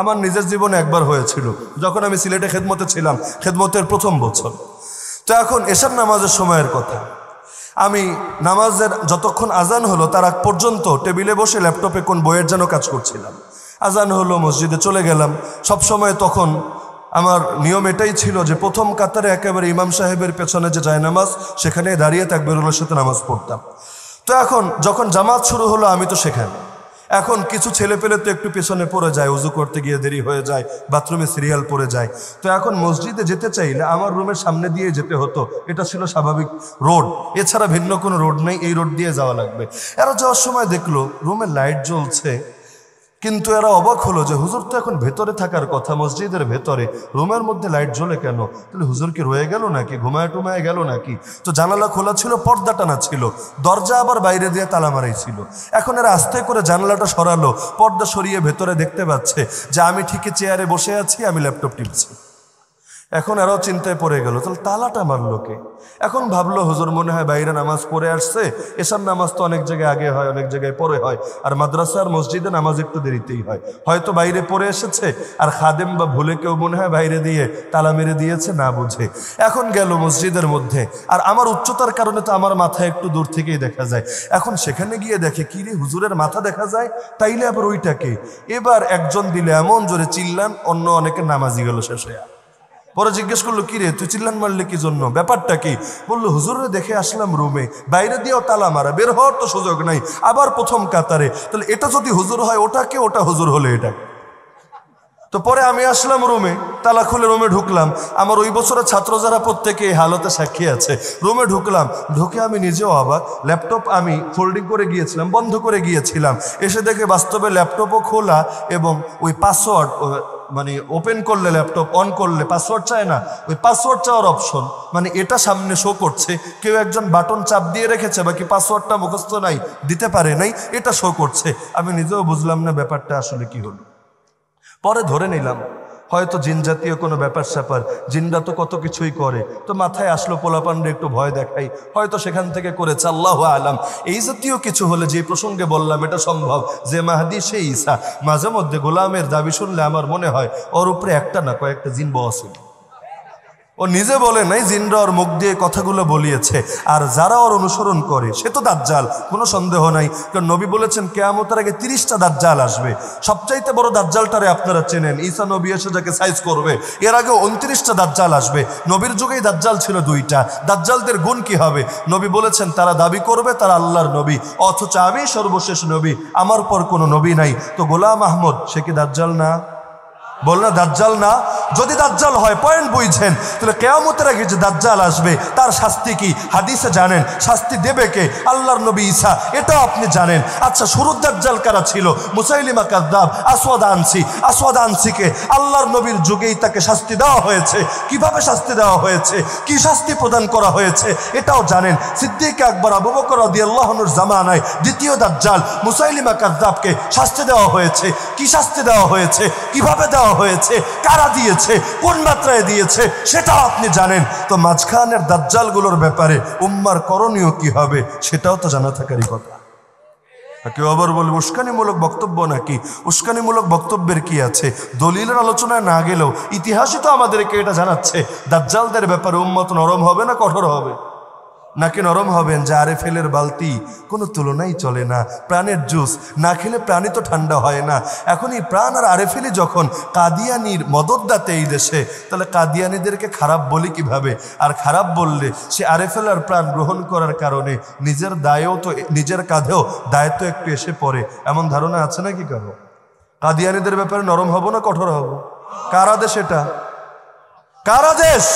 আমার নিজের জীবনে একবার হয়েছিল, যখন আমি সিলেটে খেদমতে ছিলাম, খেদমতের প্রথম বছর। তো এখন এশার নামাজের সময়ের কথা, আমি নামাজের যতক্ষণ আজান হলো তার আগ পর্যন্ত টেবিলে বসে ল্যাপটপে কোন বইয়ের যেন কাজ করছিলাম। আজান হলো, মসজিদে চলে গেলাম। সব সময় তখন আমার নিয়ম এটাই ছিল যে প্রথম কাতারে একেবারে ইমাম সাহেবের পেছনে যে জায়নামাজ, সেখানে দাঁড়িয়ে তাকবীরুল্লাহর সাথে নামাজ পড়তাম। তো এখন যখন জামাত শুরু হলো আমি তো সেখানে। এখন কিছু ছেলে পেলে তো একটু পেছনে পড়ে যায়, উজু করতে গিয়ে দেরি হয়ে যায়, বাথরুমে সিরিয়াল পড়ে যায়। তো এখন মসজিদে যেতে চাইলে আমার রুমের সামনে দিয়ে যেতে হতো, এটা ছিল স্বাভাবিক রোড, এছাড়া ভিন্ন কোনো রোড নেই, এই রোড দিয়ে যাওয়া লাগবে। এরা যাওয়ার সময় দেখলো রুমে লাইট জ্বলছে, কিন্তু এরা অবাক হলো যে হুজুর তো এখন ভেতরে থাকার কথা, মসজিদের ভেতরে, রুমের মধ্যে লাইট জ্বলে কেন? তাহলে হুজুর কি রয়ে গেল নাকি, ঘুমায় টুমায় গেল নাকি? তো জানালা খোলা ছিল, পর্দা টানা ছিল, দরজা আবার বাইরে দিয়ে তালা মারাই ছিল। এখন এরা আস্তে করে জানালাটা সরালো, পর্দা সরিয়ে ভেতরে দেখতে পাচ্ছে যে আমি ঠিকই চেয়ারে বসে আছি, আমি ল্যাপটপ টিপছি। এখন আরও চিন্তায় পড়ে গেল, তাহলে তালাটা মারলো কে? এখন ভাবলো হুজুর মনে হয় বাইরে নামাজ পড়ে আসছে, এসব নামাজ তো অনেক জায়গায় আগে হয়, অনেক জায়গায় পরে হয়, আর মাদ্রাসার মসজিদে নামাজ একটু দেরিতেই হয়, হয়তো বাইরে পড়ে এসেছে, আর খাদেম বা ভুলে কেউ মনে হয় বাইরে দিয়ে তালা মেরে দিয়েছে না বুঝে। এখন গেল মসজিদের মধ্যে, আর আমার উচ্চতার কারণে তো আমার মাথা একটু দূর থেকেই দেখা যায়। এখন সেখানে গিয়ে দেখে কি রে, হুজুরের মাথা দেখা যায়, তাইলে আবার ওইটাকে। এবার একজন দিলে এমন জোরে চিল্লান, অন্য অনেকে নামাজি গেল শেষে। পরে জিজ্ঞেস করলো, কি রে তুই চিল্লান মারলে কি জন্য, ব্যাপারটা কি? বললো হুজুরে দেখে আসলাম রুমে, বাইরে দিয়েও তালা মারা, বের হওয়ার তো সুযোগ নাই, আবার প্রথম কাতারে, তাহলে এটা যদি হুজুর হয় ওটাকে, ওটা হুজুর হলে এটা। তো পরে আমি আসলাম রুমে, তালা খুলে রুমে ঢুকলাম। আমার ওই বছরের ছাত্র যারা প্রত্যেকে এই হালতে সাক্ষী আছে, রুমে ঢুকলাম, ঢুকে আমি নিজেও অবাক, ল্যাপটপ আমি ফোল্ডিং করে গিয়েছিলাম, বন্ধ করে গিয়েছিলাম, এসে দেখে বাস্তবে ল্যাপটপও খোলা, এবং ওই পাসওয়ার্ড মানে ওপেন করলে ল্যাপটপ অন করলে পাসওয়ার্ড চায় না, ওই পাসওয়ার্ড চাওয়ার অপশন, মানে এটা সামনে শো করছে, কেউ একজন বাটন চাপ দিয়ে রেখেছে, বাকি পাসওয়ার্ডটা মুখস্থ নাই, দিতে পারে নাই, এটা শো করছে। আমি নিজেও বুঝলাম না ব্যাপারটা আসলে কি হলো। পরে ধরে নিলাম হয়তো জিন জাতীয় কোনো ব্যাপার স্যাপার, জিনরা তো কত কিছুই করে, তো মাথায় আসলো পোলাপান্ডে একটু ভয় দেখাই, হয়তো সেখান থেকে করেছে, আল্লাহু আলাম। এই জাতীয় কিছু হলে, যে প্রসঙ্গে বললাম এটা সম্ভব যে মাহদি সে ঈসা, মাঝে মধ্যে গোলামের দাবি শুনলে আমার মনে হয় ওর উপরে একটা না কয়েকটা জিন বস। ও নিজে বলে নাই, জিনরা ওর মুখ দিয়ে কথাগুলো বলিয়েছে, আর যারা ওর অনুসরণ করে সে তো দাজ্জাল, কোনো সন্দেহ নাই। কারণ নবী বলেছেন কিয়ামতের আগে 30টা দাজ্জাল আসবে। সবচাইতে বড় দাজ্জালটারে আপনারা চেনেন, ঈসা নবী এসে যাকে সাইজ করবে, এর আগে 29টা দাজ্জাল আসবে। নবীর যুগেই দাজ্জাল ছিল 2টা। দাজ্জালদের গুণ কি হবে? নবী বলেছেন তারা দাবি করবে তারা আল্লাহর নবী, অথচ আমি সর্বশেষ নবী, আমার পর কোনো নবী নাই। তো গোলাম আহমদ সে কি দাজ্জাল না? বল না দাজ্জাল না? যদি দাজ্জাল হয়, পয়েন্ট বুঝছেন, তাহলে কিয়ামতের আগে যে দাজ্জাল আসবে তার শাস্তি কি হাদিসে জানেন, শাস্তি দেবে কে? আল্লাহর নবী ঈসা, এটাও আপনি জানেন। আচ্ছা, শুরুর দাজ্জাল কারা ছিল? মুসাইলিমা কাযযাব, আসওয়াদ আনসি। আসওয়াদ আনসিকে আল্লাহর নবীর যুগেই তাকে শাস্তি দেওয়া হয়েছে। কিভাবে শাস্তি দেওয়া হয়েছে, কি শাস্তি প্রদান করা হয়েছে এটাও জানেন। সিদ্দিক আকবর আবু বকর রাদিয়াল্লাহু আনহুর জামানায় দ্বিতীয় দাজ্জাল মুসাইলিমা কাযযাবকে শাস্তি দেওয়া হয়েছে। কি শাস্তি দেওয়া হয়েছে, কিভাবে দেওয়া হয়েছে, কারা দিয়েছে, কোন মাত্রায় দিয়েছে সেটাও আপনি জানেন। তো মাঝখানের দাজ্জালগুলোর ব্যাপারে উম্মার করণীয় কি হবে সেটাও তো জানা থাকারই কথা। কেউ আবার বলে উস্কানিমূলক বক্তব্য নাকি? উস্কানিমূলক বক্তব্যের কি আছে? দলিলের আলোচনায় না গেলেও ইতিহাসই তো আমাদেরকে এটা জানাচ্ছে, দাজ্জালদের ব্যাপারে উম্মত নরম হবে না কঠোর হবে? নাকি নরম হবেন যে আরেফেলের বালতি, কোনো তুলনাই চলে না, প্রাণের জুস না খেলে প্রাণী তো ঠান্ডা হয় না। এখন এই প্রাণ আর আরেফেলি যখন কাদিয়ানির মদতদাতে এই দেশে, তাহলে কাদিয়ানিদেরকে খারাপ বলি কিভাবে? আর খারাপ বললে সে আরেফেল আর প্রাণ গ্রহণ করার কারণে নিজের দায়ও তো, নিজের কাঁধেও দায়িত্ব একটু এসে পড়ে, এমন ধারণা আছে নাকি কারো? কাদিয়ানিদের ব্যাপারে নরম হব না কঠোর হব? কার আদেশ এটা? কার আদেশ?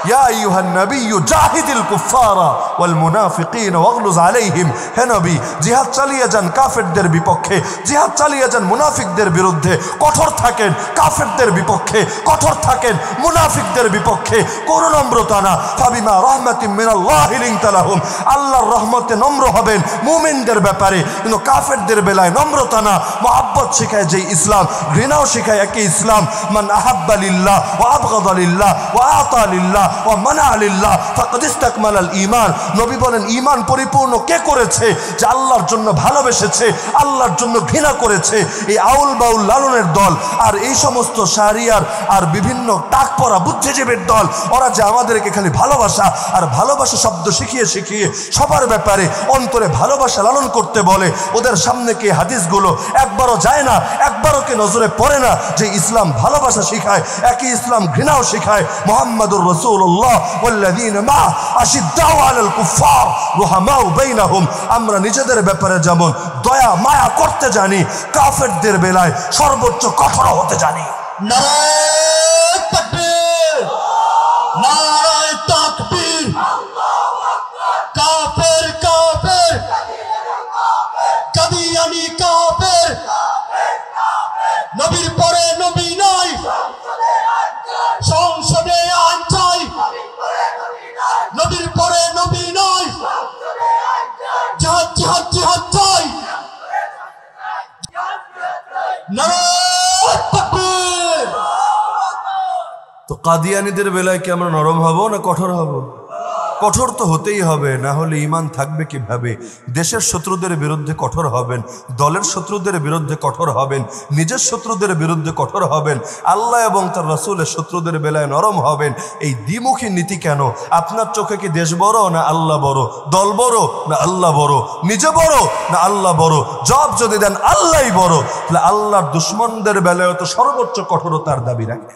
ইয়া আইয়ুহান নাবিয়্যু জাহিদিল কুফারা ওয়াল মুনাফিকিনা ওয়াগলুজ আলাইহিম। হে নবী, জিহাদ চালিয়ে যান কাফেরদের বিপক্ষে, জিহাদ চালিয়ে যান মুনাফিকদের বিরুদ্ধে, কঠোর থাকেন কাফেরদের বিপক্ষে, কঠোর থাকেন মুনাফিকদের বিপক্ষে। কোনো নম্রতা না। ফাবিমা রাহমাতিন মিনাল্লাহি লিনতা লাহুম। আল্লাহর রহমতে নম্র হবেন মুমিনদের ব্যাপারে, কিন্তু কাফেরদের বেলায় নম্রতা না। মুহাব্বত শেখায় যে ইসলাম, ঘৃণাও শেখায় একই ইসলাম। মান আহাব্বা লিল্লাহ ওয়া আবগাদা লিল্লাহ ওয়া আতা লিল্লাহ ওয়া মানা লিল্লাহ ফাকাদ ইসতাকমালাল ঈমান। নবী বলেন ঈমান পরিপূর্ণ কে করেছে? যে আল্লাহর জন্য ভালোবেসেছে, আল্লাহর জন্য ঘৃণা করেছে। এই আউল বাউল লালনের দল আর এই সমস্ত শাহরিয়ার আর বিভিন্ন টাক পরা বুদ্ধিজীবীর দল, ওরা যে আমাদেরকে খালি ভালোবাসা আর ভালোবাসা শব্দ শিখিয়ে শিখিয়ে সবার ব্যাপারে অন্তরে ভালোবাসা লালন করতে বলে, ওদের সামনে কি হাদিসগুলো একবারও যায় না, একবারও কি নজরে পড়ে না যে ইসলাম ভালোবাসা শিখায়, একই ইসলাম ঘৃণাও শিখায়। মুহাম্মাদুর রাসূলুল্লাহ ওয়াল্লাযীনা মা আশিদ্দাউ আলাল কুফার রুহামাউ বাইনাহুম। আমরা নিজেদের ব্যাপারে যেমন দয়া মায়া করতে জানি, কাফেরদের বেলায় সর্বোচ্চ কঠোর হতে জানি। নারায়ে তাকবীর, নারায়ে তাকবীর, কাফের কাফের, কাদিয়ানি কাফের, নবীর পরে নবী নাই, সংসদে আইন চাই, নবীর পরে নবী নাই, জিহাদ জিহাদ জিহাদ চাই। নারায়ে তাকবীর। তো কাদিয়ানীদের বেলায় কি আমরা নরম হব না কঠোর হব? কঠোর তো হতেই হবে, না হলে ঈমান থাকবে কিভাবে? দেশের শত্রুদের বিরুদ্ধে কঠোর হবেন, দলের শত্রুদের বিরুদ্ধে কঠোর হবেন, নিজের শত্রুদের বিরুদ্ধে কঠোর হবেন, আল্লাহ এবং তার রাসূলের শত্রুদের বেলায় নরম হবেন। এই দ্বিমুখী নীতি কেন? আপনার চোখে কি দেশ বড় না আল্লাহ বড়? দল বড় না আল্লাহ বড়? নিজে বড় না আল্লাহ বড়? জবাব যদি দেন আল্লাহই বড়, তাহলে আল্লাহর দুশমনদের বেলায় তো সর্বোচ্চ কঠোরতার দাবি রাখে।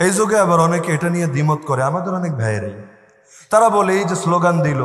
এই যুগে আবার অনেকে এটা নিয়ে দ্বিমত করে। আমাদের অনেক ভাইয়েরাই তারা বলে এই যে স্লোগান দিল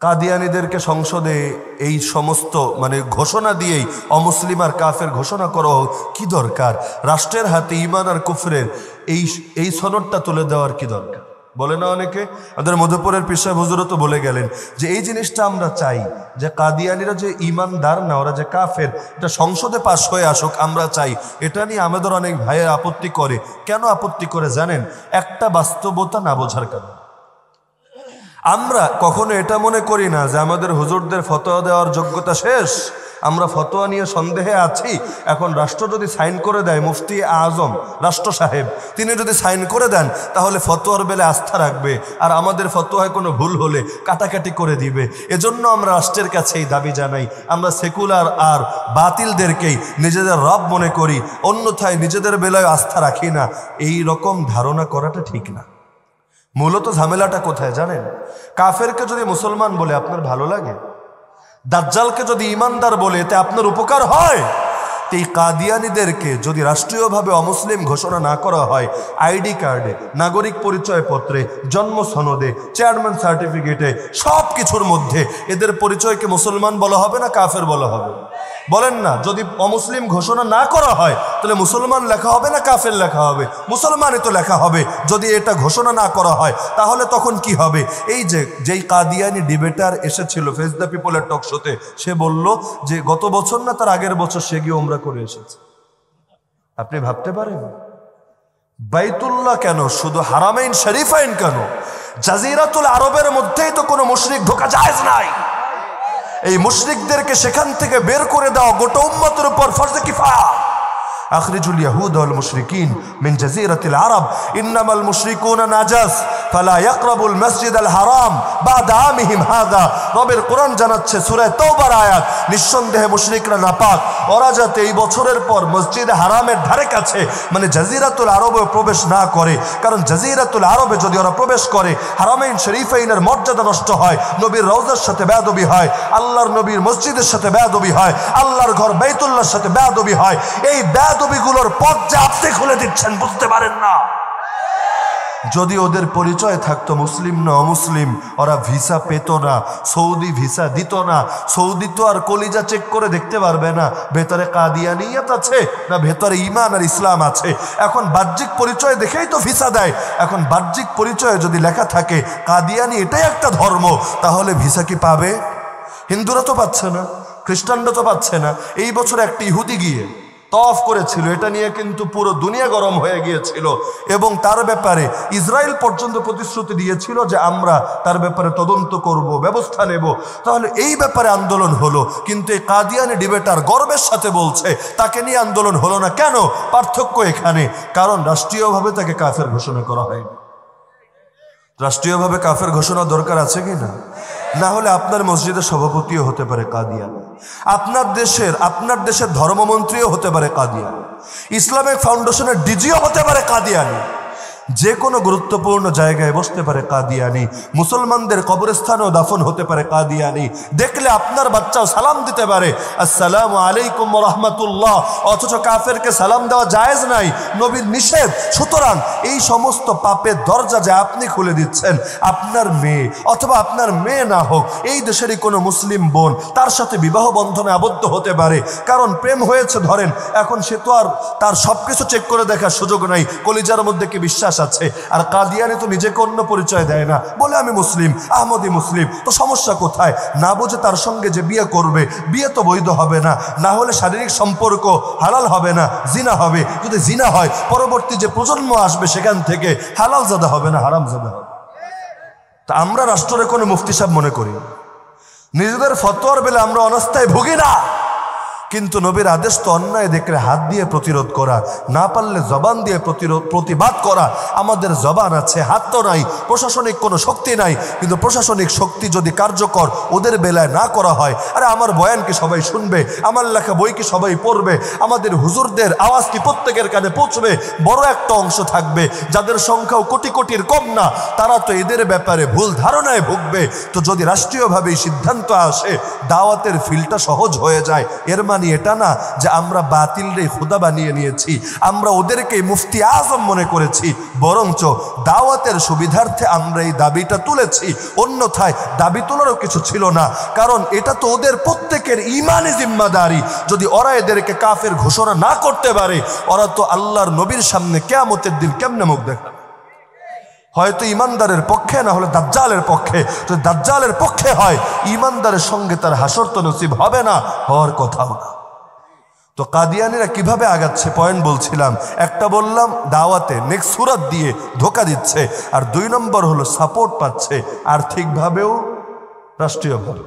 কাদিয়ানীদেরকে সংসদে এই সমস্ত ঘোষণা দিয়েই অমুসলিম আর কাফের ঘোষণা করা কি দরকার? রাষ্ট্রের হাতে ঈমান আর কুফরের এই সনদটা তুলে দেওয়ার কি দরকার? বলে না অনেকে। আমাদের মধুপুরের পীর সাহেব হুজুরও তো বলে গেলেন যে এই জিনিসটা আমরা চাই যে কাদিয়ানীরা যে ঈমানদার না, ওরা যে কাফের, এটা সংসদে পাশ হয়ে আসুক, আমরা চাই। এটা নিয়ে আমাদের অনেক ভাইয়ের আপত্তি করে। কেন আপত্তি করে জানেন? একটা বাস্তবতা না বোঝার কারণে। আমরা কখনো এটা মনে করি না যে আমাদের হুজুরদের ফতোয়া দেওয়ার যোগ্যতা শেষ, আমরা ফতোয়া নিয়ে সন্দেহে আছি। এখন রাষ্ট্র যদি সাইন করে দেয়, মুফতি আজম রাষ্ট্র সাহেব তিনি যদি সাইন করে দেন, তাহলে ফতোয়ার বেলে আস্থা রাখবে, আর আমাদের ফতোয়ায় কোনো ভুল হলে কাটাকাটি করে দিবে। এজন্য আমরা রাষ্ট্রের কাছে এই দাবি জানাই, আমরা সেকুলার আর বাতিলদেরকেই নিজেদের রব মনে করি, অন্যথায় নিজেদের বেলায় আস্থা রাখি না। এই রকম ধারণা করাটা ঠিক না। মূলত ঝামেলাটা কোথায় জানেন? কাফেরকে যদি মুসলমান বলে আপনার ভালো লাগে, দাজ্জালকে যদি ইমানদার বলে এতে আপনার উপকার হয়, এই কাদিয়ানীদেরকে যদি রাষ্ট্রীয়ভাবে অমুসলিম ঘোষণা না করা হয়, আইডি কার্ডে, নাগরিক পরিচয় পত্রে, জন্ম সনদে, চেয়ারম্যান সার্টিফিকেটে, সব কিছুর মধ্যে এদের পরিচয়কে মুসলমান বলা হবে না কাফের বলা হবে? বলেন না। যদি অমুসলিম ঘোষণা না করা হয় তাহলে মুসলমান লেখা হবে না কাফের লেখা হবে? মুসলমানই তো লেখা হবে। যদি এটা ঘোষণা না করা হয় তাহলে তখন কি হবে? এই যেই কাদিয়ানি ডিবেটার এসেছিল ফেস দ্য পিপলের টক শোতে, সে বলল যে গত বছর না তার আগের বছর সে গিয়ে উমরা করে এসেছে। আপনি ভাবতে পারেন বাইতুল্লাহ কেন, শুধু হারামাইন শরীফাইন কেন, জাজিরাতুল আরবের মধ্যেই তো কোনো মুশরিক ঢোকা জায়েজ নাই। এই মুশরিকদেরকে সেখান থেকে বের করে দাও গোটা উম্মতের উপর ফরজে কিফায়া। আখরিজুল ইয়াহুদ ওয়াল মুশরিকিন মিন জাজিরাতিল আরব ইন্নামাল মুশরিকুনা নাজাস ফালা ইয়াকরাবুল মসজিদাল হারাম বাদা আমিহিম হাযা। রবের কোরআন জানাচ্ছে সূরা তাওবার আয়াত, নিঃসন্দেহে মুশরিকরা নাপাক, ওরা যাতে এই বছরের পর মসজিদে হারামের ধারে কাছে জাজিরাতুল আরবে প্রবেশ না করে। কারণ জাজিরাতুল আরবে যদি ওরা প্রবেশ করে, হারামাইন শরীফাইনের মর্যাদা নষ্ট হয়, নবীর রওজার সাথে বেয়াদবি হয়, আল্লাহর নবীর মসজিদের সাথে বেয়াদবি হয়, আল্লাহর ঘর বাইতুল্লাহর সাথে বেয়াদবি হয়। এই বেয়াদবিগুলোর পথ যে আপনি খুলে দিচ্ছেন বুঝতে পারেন না। যদি ওদের পরিচয় থাকতো মুসলিম না অমুসলিম, ওরা ভিসা পেত না, সৌদি ভিসা দিত না। সৌদি তো আর কলিজা চেক করে দেখতে পারবে না ভেতরে কাদিয়ানিয়াত আছে না ভেতরে ঈমান আর ইসলাম আছে। এখন বাহ্যিক পরিচয় দেখেই তো ভিসা দেয়। এখন বাহ্যিক পরিচয়ে যদি লেখা থাকে কাদিয়ানি এটাই একটা ধর্ম, তাহলে ভিসা কি পাবে? হিন্দুরা তো পাচ্ছে না, খ্রিস্টানরা তো পাচ্ছে না। এই বছর একটা ইহুদি গিয়ে তওয়াফ করেছিল, এটা নিয়ে কিন্তু পুরো দুনিয়া গরম হয়ে গিয়েছিল, এবং তার ব্যাপারে ইসরায়েল পর্যন্ত প্রতিশ্রুতি দিয়েছিল যে আমরা তার ব্যাপারে তদন্ত করব, ব্যবস্থা নেব। তাহলে এই ব্যাপারে আন্দোলন হলো, কিন্তু এই কাদিয়ানি ডিবেটার গর্বের সাথে বলছে তাকে নিয়ে আন্দোলন হলো না। কেন? পার্থক্য এখানে, কারণ রাষ্ট্রীয়ভাবে তাকে কাফের ঘোষণা করা হয়নি। রাষ্ট্রীয়ভাবে কাফের ঘোষণা দরকার আছে কি না? না হলে আপনার মসজিদের সভাপতিও হতে পারে কাদিয়ান, আপনার দেশের ধর্মমন্ত্রীও হতে পারে কাদিয়ান, ইসলামিক ফাউন্ডেশনের ডিজিও হতে পারে কাদিয়ানি, যে কোনো গুরুত্বপূর্ণ জায়গায় বসতে পারে কাদিয়ানি, মুসলমানদের কবরস্থানেও দাফন হতে পারে কাদিয়ানি। দেখলে আপনার বাচ্চাও সালাম দিতে পারে আসসালামু আলাইকুম ওয়া রাহমাতুল্লাহ, অথচ কাফেরকে সালাম দেওয়া জায়েজ নাই, নবীর নিষেধ। সুতরাং এই সমস্ত পাপের দরজা যে আপনি খুলে দিচ্ছেন, আপনার মেয়ে অথবা আপনার মেয়ে না হোক, এই দেশেরই কোনো মুসলিম বোন তার সাথে বিবাহ বন্ধনে আবদ্ধ হতে পারে, কারণ প্রেম হয়েছে ধরেন, এখন সে তো আর তার সবকিছু চেক করে দেখার সুযোগ নাই, কলিজার মধ্যে কি বিশ্বাস আছে। আর কাদিয়ানি তো নিজেকে অন্য পরিচয় দেয় না, বলে আমি মুসলিম, আহমদি মুসলিম, তো সমস্যা কোথায়? না বুঝে তার সঙ্গে যে বিয়ে করবে, বিয়ে তো বৈধ হবে না, না হলে শারীরিক সম্পর্ক হালাল হবে না, জিনা হবে। যদি জিনা হয়, পরবর্তী যে প্রজন্ম আসবে সেখান থেকে হালাল জাদা হবে না, হারাম জাদা হবে। তা আমরা রাষ্ট্রের কোনো মুফতি সাহেব মনে করি, নিজেদের ফতোয়ার বেলা আমরা অনাস্থায় ভুগি না, কিন্তু নবীর আদেশ তো অন্যায় দেখলে হাত দিয়ে প্রতিরোধ করা, না পারলে জবান দিয়ে প্রতিবাদ করা। আমাদের জবান আছে, হাত তো নাই, প্রশাসনিক কোনো শক্তি নাই, কিন্তু প্রশাসনিক শক্তি যদি কার্যকর ওদের বেলায় না করা হয়, আরে আমার বয়ান কি সবাই শুনবে? আমার লেখা বই কি সবাই পড়বে? আমাদের হুজুরদের আওয়াজ কি প্রত্যেকের কানে পৌঁছবে? বড় একটা অংশ থাকবে যাদের সংখ্যাও কোটি কোটির কম না, তারা তো এদের ব্যাপারে ভুল ধারণায় ভুগবে। তো যদি রাষ্ট্রীয়ভাবে সিদ্ধান্ত আসে, দাওয়াতের ফিলটা সহজ হয়ে যায়। এর এটা না যে আমরা বাতিলরে খুদা বানিয়ে নিয়েছি, আমরা ওদেরকে মুফতি আজম মনে করেছি, বরঞ্চ দাওয়াতের সুবিধার্থে আমরা এই দাবিটা তুলেছি। অন্যথায় দাবি তোলারও কিছু ছিল না, কারণ এটা তো ওদের প্রত্যেকের ইমানি জিম্মাদারি। যদি ওরা এদেরকে কাফের ঘোষণা না করতে পারে, ওরা তো আল্লাহর নবীর সামনে কিয়ামতের দিন কেমনে মুখ দেখাবে? হয়তো ইমানদারের পক্ষে, না হলে দাজ্জালের পক্ষে। যদি দাজ্জালের পক্ষে হয়, ইমানদারের সঙ্গে তার হাসর তো নসিব হবে না, হওয়ার কথাও না। তো কাদিয়ানিরা কিভাবে আগাচ্ছে পয়েন্ট বলছিলাম। একটা বললাম দাওয়াতে, নেক্সট সূরাত দিয়ে ধোকা দিচ্ছে, আর 2 নম্বর হলো সাপোর্ট পাচ্ছে আর্থিকভাবেও রাষ্ট্রীয়ভাবে।